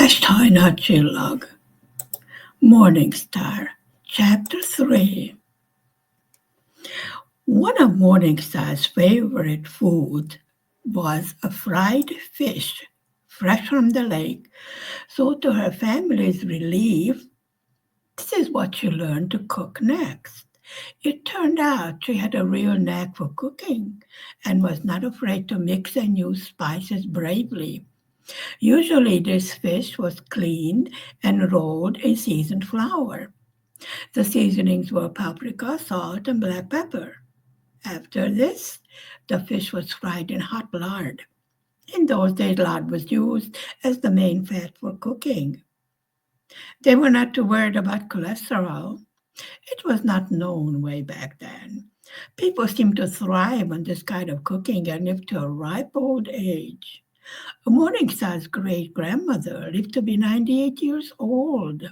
Esthajnalcsillag, Morningstar, Chapter 3. One of Morningstar's favorite foods was a fried fish, fresh from the lake. So, to her family's relief, this is what she learned to cook next. It turned out she had a real knack for cooking and was not afraid to mix and use spices bravely. Usually, this fish was cleaned and rolled in seasoned flour. The seasonings were paprika, salt, and black pepper. After this, the fish was fried in hot lard. In those days, lard was used as the main fat for cooking. They were not too worried about cholesterol. It was not known way back then. People seemed to thrive on this kind of cooking and live to a ripe old age. Morningstar's great grandmother lived to be 98 years old.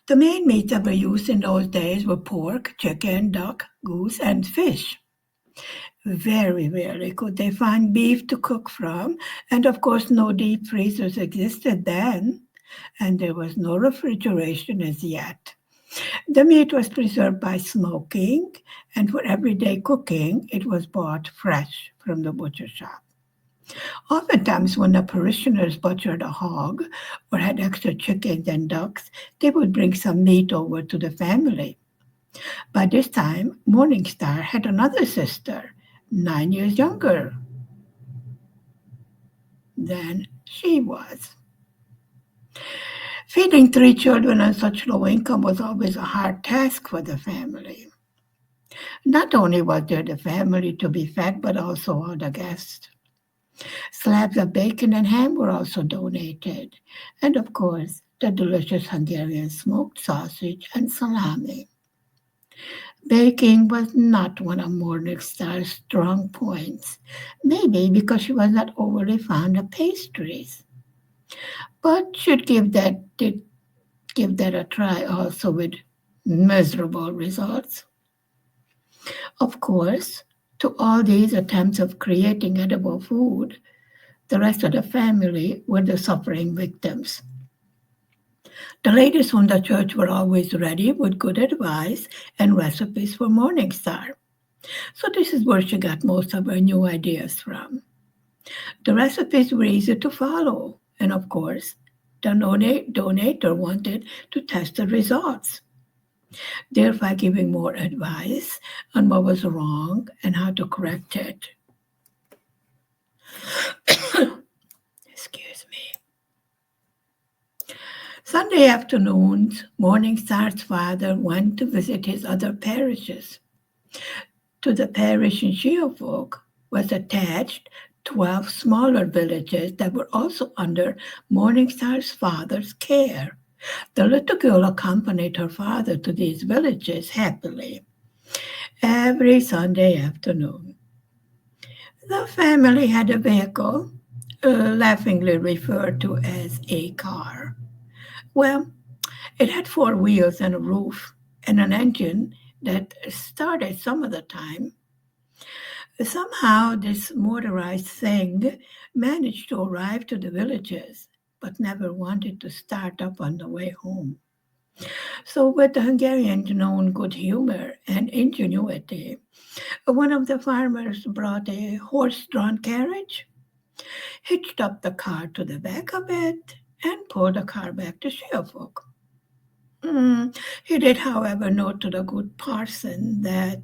The main meats that were used in those days were pork, chicken, duck, goose, and fish. Very rarely could they find beef to cook from, and of course, no deep freezers existed then, and there was no refrigeration as yet. The meat was preserved by smoking, and for everyday cooking, it was bought fresh from the butcher shop. Oftentimes, when the parishioners butchered a hog or had extra chickens and ducks, they would bring some meat over to the family. By this time, Morningstar had another sister, 9 years younger than she was. Feeding three children on such low income was always a hard task for the family. Not only was there the family to be fed, but also all the guests. Slabs of bacon and ham were also donated, and of course, the delicious Hungarian smoked sausage and salami. Baking was not one of Morningstar's strong points, maybe because she was not overly fond of pastries, but should did give that a try also with miserable results. Of course, to all these attempts of creating edible food, the rest of the family were the suffering victims. The ladies from the church were always ready with good advice and recipes for Morningstar. So this is where she got most of her new ideas from. The recipes were easy to follow, and of course, the donator wanted to test the results, thereby giving more advice on what was wrong and how to correct it. Excuse me. Sunday afternoons, Morningstar's father went to visit his other parishes. To the parish in Suffolk was attached 12 smaller villages that were also under Morningstar's father's care. The little girl accompanied her father to these villages happily every Sunday afternoon. The family had a vehicle, laughingly referred to as a car. Well, it had four wheels and a roof and an engine that started some of the time. Somehow, this motorized thing managed to arrive to the villages, but never wanted to start up on the way home. So, with the Hungarians' known good humor and ingenuity, one of the farmers brought a horse drawn carriage, hitched up the car to the back of it, and pulled the car back to Suffolk. He did, however, note to the good parson that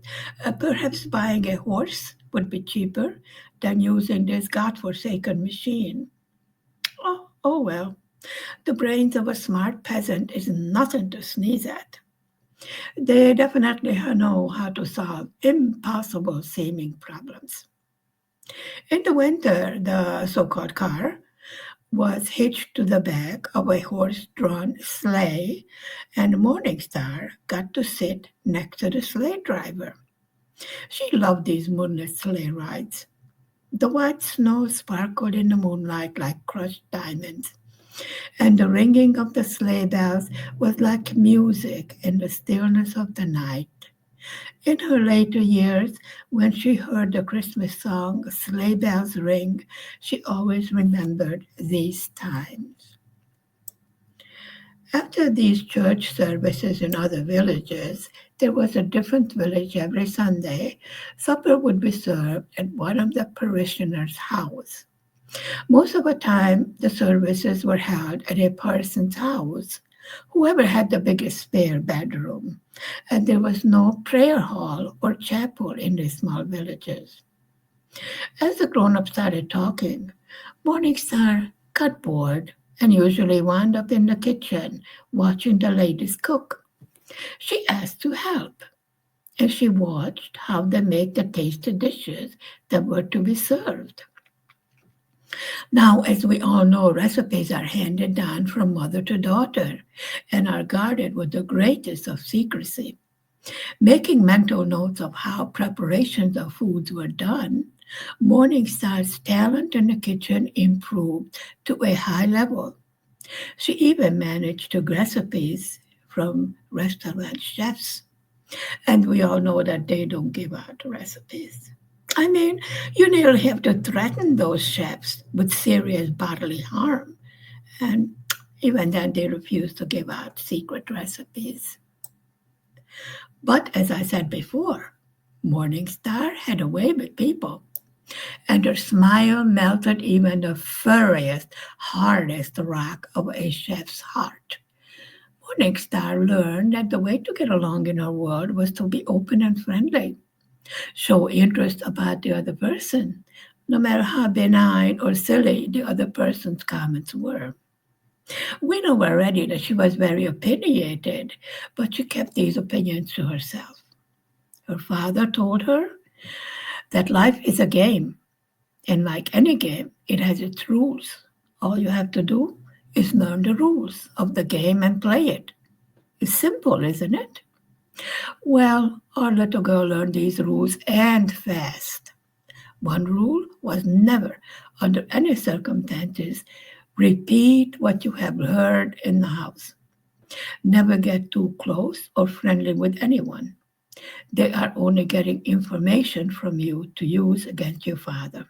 perhaps buying a horse would be cheaper than using this god-forsaken machine. Oh well, the brains of a smart peasant is nothing to sneeze at. They definitely know how to solve impossible seeming problems. In the winter, the so-called car was hitched to the back of a horse-drawn sleigh, and Morningstar got to sit next to the sleigh driver. She loved these moonlit sleigh rides. The white snow sparkled in the moonlight like crushed diamonds, and the ringing of the sleigh bells was like music in the stillness of the night. In her later years, when she heard the Christmas song Sleigh Bells Ring, she always remembered these times. After these church services in other villages, there was a different village every Sunday. Supper would be served at one of the parishioners' house. Most of the time, the services were held at a parson's house, whoever had the biggest spare bedroom, and there was no prayer hall or chapel in these small villages. As the grown-ups started talking, Morningstar got bored and usually wound up in the kitchen watching the ladies cook. She asked to help, and she watched how they made the tasty dishes that were to be served. Now, as we all know, recipes are handed down from mother to daughter and are guarded with the greatest of secrecy. Making mental notes of how preparations of foods were done, Morningstar's talent in the kitchen improved to a high level. She even managed to recipes from restaurant chefs. And we all know that they don't give out recipes. I mean, you nearly have to threaten those chefs with serious bodily harm. And even then, they refuse to give out secret recipes. But as I said before, Morningstar had a way with people, and her smile melted even the furriest, hardest rock of a chef's heart. Morningstar learned that the way to get along in her world was to be open and friendly, show interest about the other person, no matter how benign or silly the other person's comments were. We know already that she was very opinionated, but she kept these opinions to herself. Her father told her that life is a game, and like any game, it has its rules. All you have to do is learn the rules of the game and play it. It's simple, isn't it? Well, our little girl learned these rules and fast. One rule was never, under any circumstances, repeat what you have heard in the house. Never get too close or friendly with anyone. They are only getting information from you to use against your father.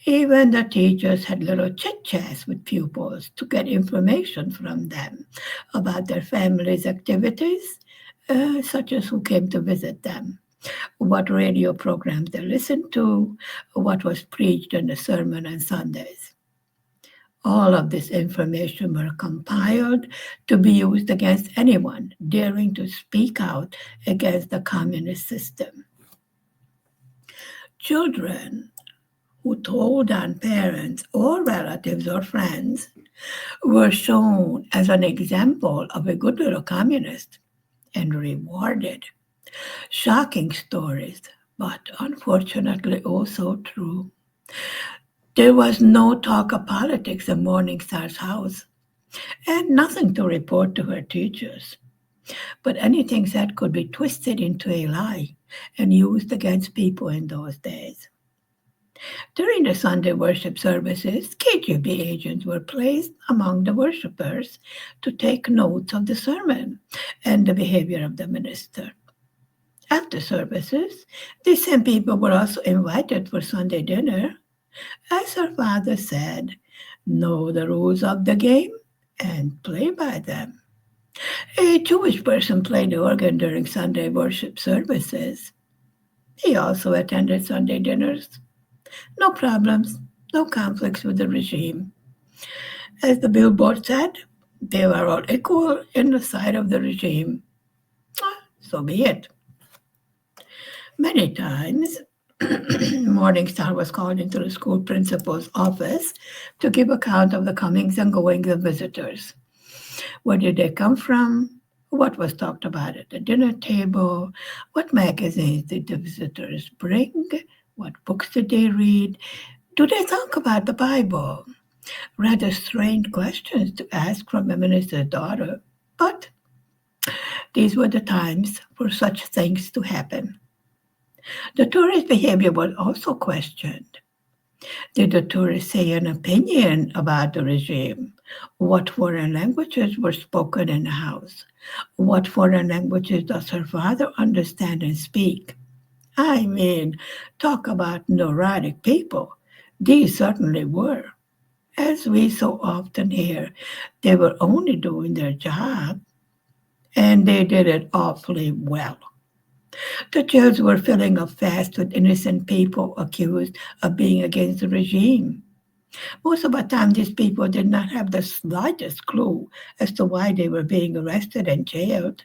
Even the teachers had little chit chats with pupils to get information from them about their family's activities, such as who came to visit them, what radio programs they listened to, what was preached in the sermon on Sundays. All of this information were compiled to be used against anyone daring to speak out against the communist system. Children who told on parents or relatives or friends were shown as an example of a good little communist and rewarded. Shocking stories, but unfortunately also true. There was no talk of politics in Morningstar's house, and nothing to report to her teachers. But anything said could be twisted into a lie and used against people in those days. During the Sunday worship services, KGB agents were placed among the worshippers to take notes of the sermon and the behavior of the minister. After services, these same people were also invited for Sunday dinner. As her father said, know the rules of the game and play by them. A Jewish person played the organ during Sunday worship services. He also attended Sunday dinners. No problems, no conflicts with the regime. As the billboard said, they were all equal in the sight of the regime. So be it. Many times, Morningstar was called into the school principal's office to give account of the comings and goings of visitors. Where did they come from? What was talked about at the dinner table? What magazines did the visitors bring? What books did they read? Do they talk about the Bible? Rather strange questions to ask from a minister's daughter, but these were the times for such things to happen. The tourist behavior was also questioned. Did the tourist say an opinion about the regime? What foreign languages were spoken in the house? What foreign languages does her father understand and speak? I mean, talk about neurotic people. These certainly were. As we so often hear, they were only doing their job, and they did it awfully well. The jails were filling up fast with innocent people accused of being against the regime. Most of the time, these people did not have the slightest clue as to why they were being arrested and jailed.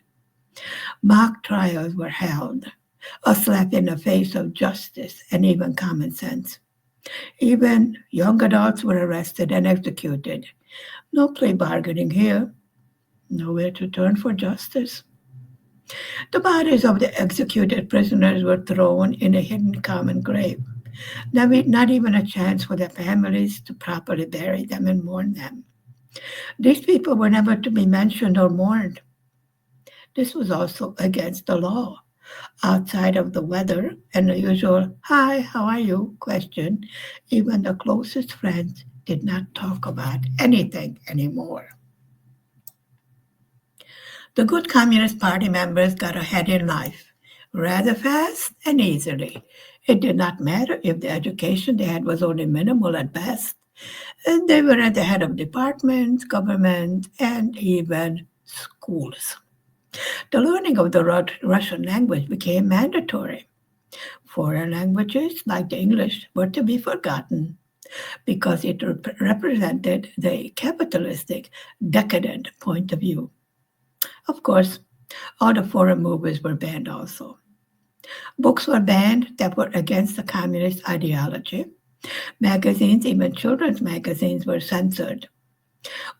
Mock trials were held, a slap in the face of justice and even common sense. Even young adults were arrested and executed. No plea bargaining here, nowhere to turn for justice. The bodies of the executed prisoners were thrown in a hidden common grave. Not even a chance for their families to properly bury them and mourn them. These people were never to be mentioned or mourned. This was also against the law. Outside of the weather and the usual, "Hi, how are you?" question, even the closest friends did not talk about anything anymore. The good Communist Party members got ahead in life rather fast and easily. It did not matter if the education they had was only minimal at best. And they were at the head of departments, government, and even schools. The learning of the Russian language became mandatory. Foreign languages, like the English, were to be forgotten because it represented the capitalistic, decadent point of view. Of course, all the foreign movies were banned also. Books were banned that were against the communist ideology. Magazines, even children's magazines, were censored.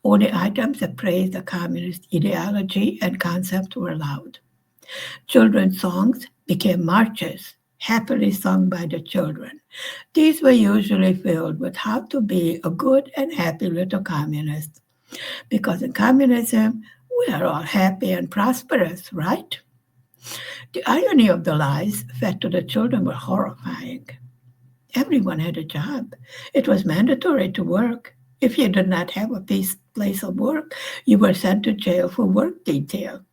Only items that praised the communist ideology and concept were allowed. Children's songs became marches, happily sung by the children. These were usually filled with how to be a good and happy little communist. Because in communism, we are all happy and prosperous, right? The irony of the lies fed to the children were horrifying. Everyone had a job. It was mandatory to work. If you did not have a place of work, you were sent to jail for work detail.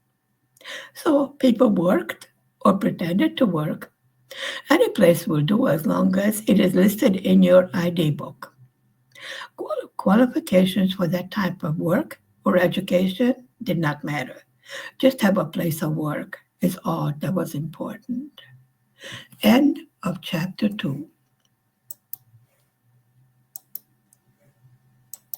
So people worked or pretended to work. Any place will do as long as it is listed in your ID book. Qualifications for that type of work or education did not matter. Just have a place of work is all that was important. End of chapter 2.